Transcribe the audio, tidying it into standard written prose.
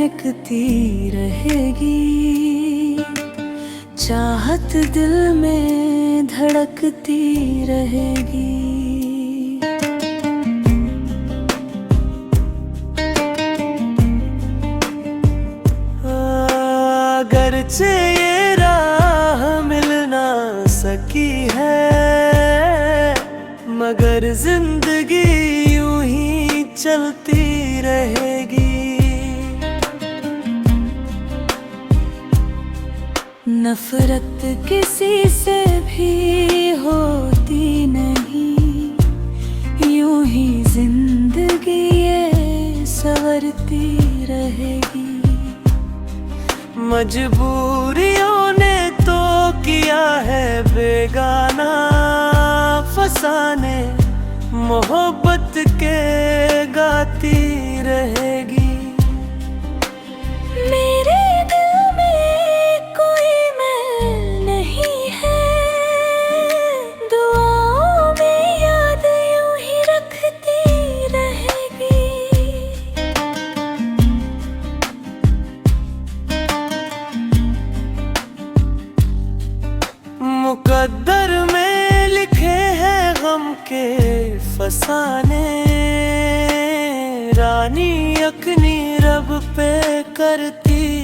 महकती रहेगी, चाहत दिल में धड़कती रहेगी। अगरचे ये राह मिल ना सकी है, मगर जिंदगी यूं ही चलती रहेगी। नफरत किसी से भी होती नहीं, यूं ही जिंदगी ये संवरती रहेगी। मजबूरियों ने तो किया है बेगाना, फसाने मोहब्बत के गाती रहेगी। मेरे दिल में कोई मैल नहीं है, दुआओं में याद यूं ही रखती रहेगी। मुकद्दर में लिखे हैं गम के फसाने, रानी अकनी रब पे करती